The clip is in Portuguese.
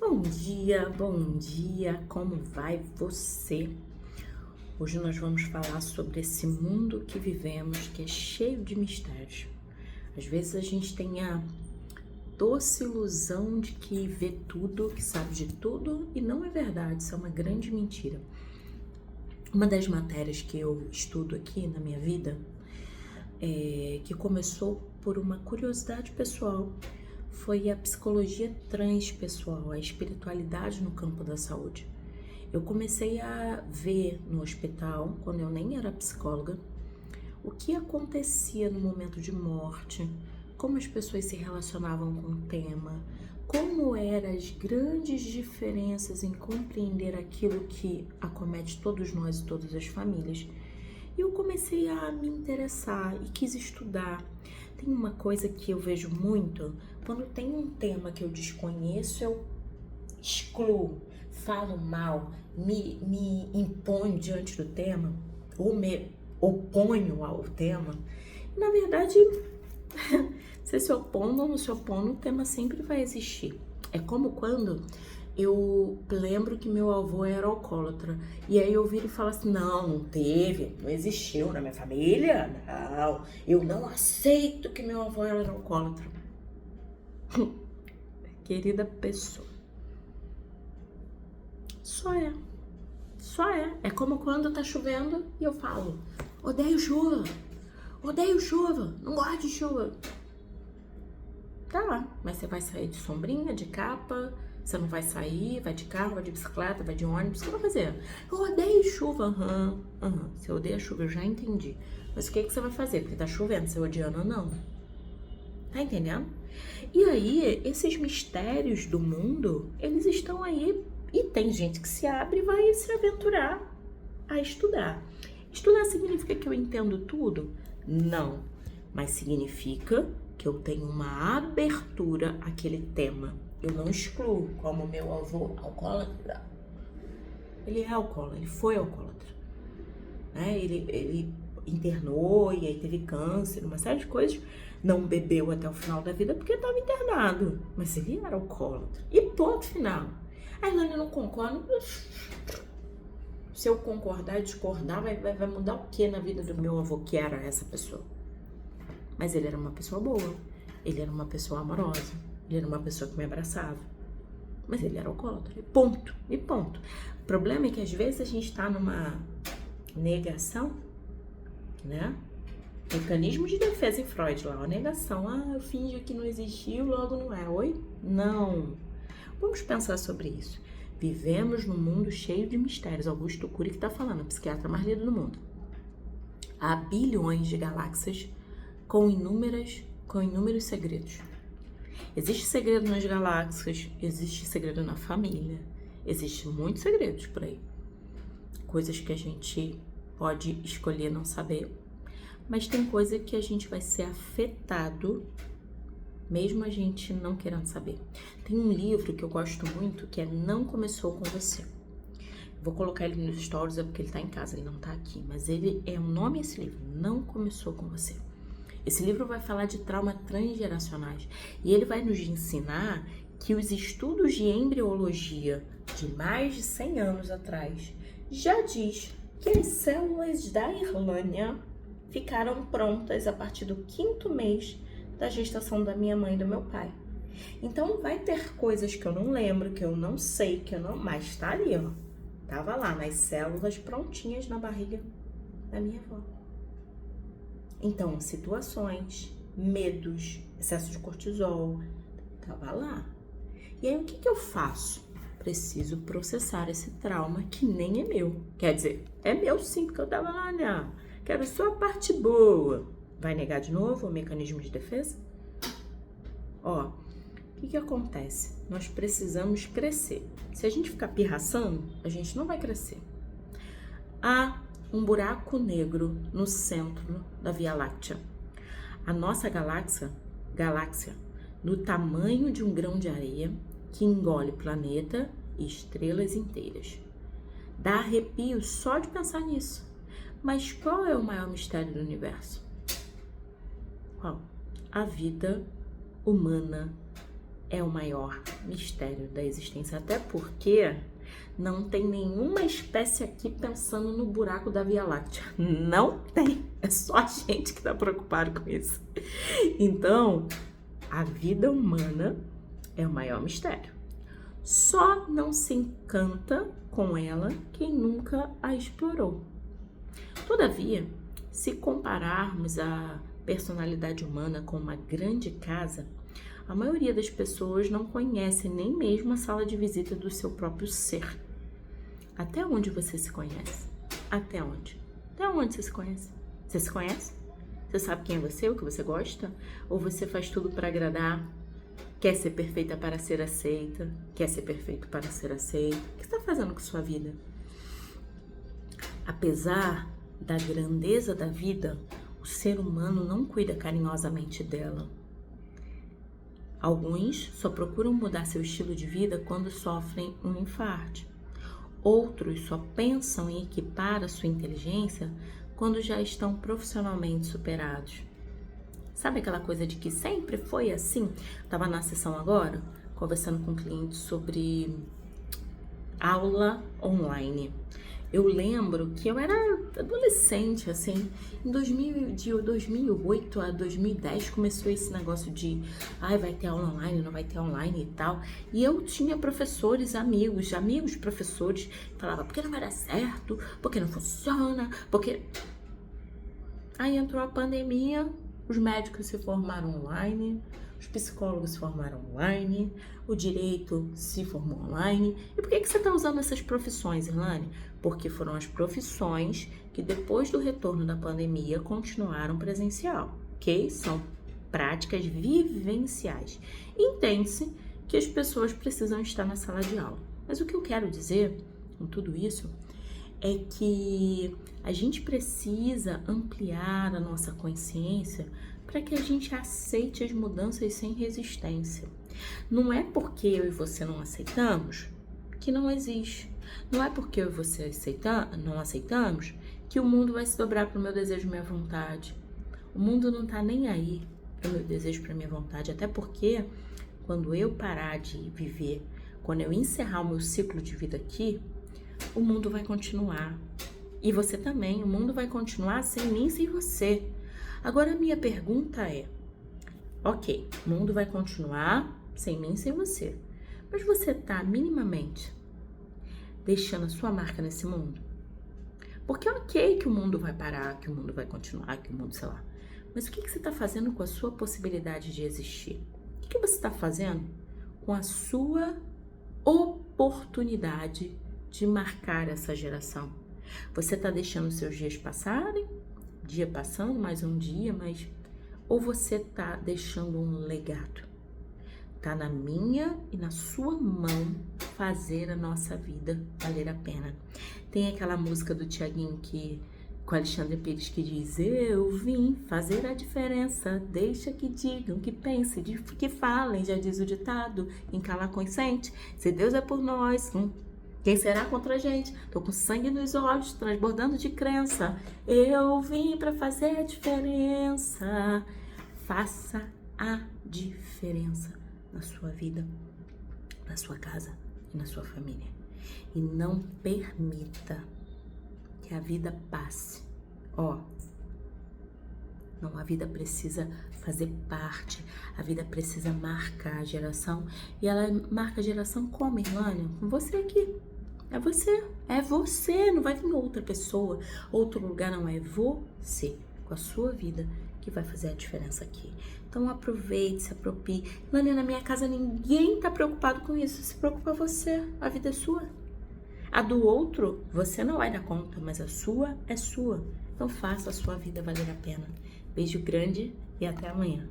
Bom dia, como vai você? Hoje nós vamos falar sobre esse mundo que vivemos, que é cheio de mistérios. Às vezes a gente tem a doce ilusão de que vê tudo, que sabe de tudo, e não é verdade, isso é uma grande mentira. Uma das matérias que eu estudo aqui na minha vida, que começou por uma curiosidade pessoal, foi a psicologia transpessoal, a espiritualidade no campo da saúde. Eu comecei a ver no hospital, quando eu nem era psicóloga, o que acontecia no momento de morte, como as pessoas se relacionavam com o tema, como eram as grandes diferenças em compreender aquilo que acomete todos nós e todas as famílias. E eu comecei a me interessar e quis estudar. Tem uma coisa que eu vejo muito, quando tem um tema que eu desconheço, eu excluo, falo mal, me imponho diante do tema, ou me oponho ao tema. Na verdade, você se opondo ou não se opondo, o tema sempre vai existir. É como quando eu lembro que meu avô era alcoólatra, e aí eu viro e falo assim, não teve, não existiu na minha família, não, eu não aceito que meu avô era alcoólatra. Querida pessoa, só é, é como quando tá chovendo e eu falo, odeio chuva, não gosto de chuva. Tá, mas você vai sair de sombrinha, de capa, você não vai sair, vai de carro, vai de bicicleta, vai de ônibus, o que você vai fazer? Eu odeio chuva, Você odeia chuva, eu já entendi. Mas o que você vai fazer? Porque tá chovendo, você odiando ou não? Tá entendendo? E aí, esses mistérios do mundo, eles estão aí e tem gente que se abre e vai se aventurar a estudar. Estudar significa que eu entendo tudo? Não, mas significa que eu tenho uma abertura àquele tema. Eu não excluo, como meu avô alcoólatra. Ele é alcoólatra, ele foi alcoólatra. Né? Ele internou e aí teve câncer, uma série de coisas. Não bebeu até o final da vida porque estava internado. Mas ele era alcoólatra. E ponto final. A Ilane não concorda. Se eu concordar e discordar, vai mudar o que na vida do meu avô, que era essa pessoa? Mas ele era uma pessoa boa, ele era uma pessoa amorosa, ele era uma pessoa que me abraçava. Mas ele era alcoólatra, e ponto. O problema é que às vezes a gente tá numa negação, né? Mecanismo de defesa em Freud lá, a negação. Eu finjo que não existiu, logo não é. Oi? Não. Vamos pensar sobre isso. Vivemos num mundo cheio de mistérios. Augusto Cury que tá falando, o psiquiatra mais lido do mundo. Há bilhões de galáxias com inúmeros segredos. Existe segredo nas galáxias, existe segredo na família, existe muitos segredos por aí. Coisas que a gente pode escolher não saber, mas tem coisa que a gente vai ser afetado, mesmo a gente não querendo saber. Tem um livro que eu gosto muito, que é Não Começou Com Você. Vou colocar ele nos stories, é porque ele tá em casa, ele não tá aqui, mas ele é o nome desse livro, Não Começou Com Você. Esse livro vai falar de traumas transgeracionais e ele vai nos ensinar que os estudos de embriologia de mais de 100 anos atrás já diz que as células da Irlânia ficaram prontas a partir do 5º mês da gestação da minha mãe e do meu pai. Então vai ter coisas que eu não lembro, que eu não sei, mas tá ali, ó. Tava lá nas células prontinhas na barriga da minha avó. Então, situações, medos, excesso de cortisol, tava lá. E aí, o que eu faço? Preciso processar esse trauma que nem é meu. Quer dizer, é meu sim, porque eu tava lá, né? Quero só a parte boa. Vai negar de novo o mecanismo de defesa? Ó, o que acontece? Nós precisamos crescer. Se a gente ficar pirraçando, a gente não vai crescer. Há um buraco negro no centro da Via Láctea. A nossa galáxia, do tamanho de um grão de areia, que engole planeta e estrelas inteiras. Dá arrepio só de pensar nisso. Mas qual é o maior mistério do universo? Qual? A vida humana é o maior mistério da existência, até porque não tem nenhuma espécie aqui pensando no buraco da Via Láctea. Não tem. É só a gente que está preocupado com isso. Então, a vida humana é o maior mistério. Só não se encanta com ela quem nunca a explorou. Todavia, se compararmos a personalidade humana com uma grande casa, a maioria das pessoas não conhece nem mesmo a sala de visita do seu próprio ser. Até onde você se conhece? Até onde? Até onde você se conhece? Você se conhece? Você sabe quem é você, o que você gosta? Ou você faz tudo para agradar? Quer ser perfeita para ser aceita? Quer ser perfeito para ser aceito? O que você está fazendo com sua vida? Apesar da grandeza da vida, o ser humano não cuida carinhosamente dela. Alguns só procuram mudar seu estilo de vida quando sofrem um infarto. Outros só pensam em equipar a sua inteligência quando já estão profissionalmente superados. Sabe aquela coisa de que sempre foi assim? Estava na sessão agora, conversando com um cliente sobre aula online. Eu lembro que eu era adolescente, assim, de 2008 a 2010 começou esse negócio de vai ter aula online, não vai ter online e tal. E eu tinha professores, amigos professores, que falavam, porque não vai dar certo, porque não funciona, porque... Aí entrou a pandemia, os médicos se formaram online, os psicólogos se formaram online, o direito se formou online. E por que você está usando essas profissões, Irlane? Porque foram as profissões que depois do retorno da pandemia continuaram presencial, ok? São práticas vivenciais. Entende-se que as pessoas precisam estar na sala de aula. Mas o que eu quero dizer com tudo isso é que a gente precisa ampliar a nossa consciência para que a gente aceite as mudanças sem resistência. Não é porque eu e você não aceitamos que não existe. Não é porque eu e você não aceitamos que o mundo vai se dobrar para o meu desejo e minha vontade. O mundo não está nem aí para o meu desejo e para a minha vontade. Até porque quando eu parar de viver, quando eu encerrar o meu ciclo de vida aqui, o mundo vai continuar. E você também, o mundo vai continuar sem mim, sem você. Agora a minha pergunta é, ok, o mundo vai continuar sem mim, sem você. Mas você tá minimamente deixando a sua marca nesse mundo? Porque é ok que o mundo vai parar, que o mundo vai continuar, que o mundo, sei lá. Mas o que você tá fazendo com a sua possibilidade de existir? O que você tá fazendo com a sua oportunidade de marcar essa geração? Você está deixando seus dias passarem, dia passando, mais um dia, ou você está deixando um legado? Tá na minha e na sua mão fazer a nossa vida valer a pena. Tem aquela música do Thiaguinho com Alexandre Pires que diz: eu vim fazer a diferença, deixa que digam, que pensem, que falem, já diz o ditado, em cala consciente, se Deus é por nós, quem será contra a gente? Tô com sangue nos olhos, transbordando de crença. Eu vim para fazer a diferença. Faça a diferença na sua vida, na sua casa e na sua família. E não permita que a vida passe. Não, a vida precisa fazer parte, a vida precisa marcar a geração. E ela marca a geração como, Irlane? Com você aqui. É você, não vai vir outra pessoa, outro lugar, não, é você, com a sua vida, que vai fazer a diferença aqui. Então aproveite, se aproprie. Irlane, na minha casa ninguém tá preocupado com isso, se preocupa você, a vida é sua. A do outro, você não vai dar conta, mas a sua é sua. Então faça a sua vida valer a pena. Beijo grande e até amanhã.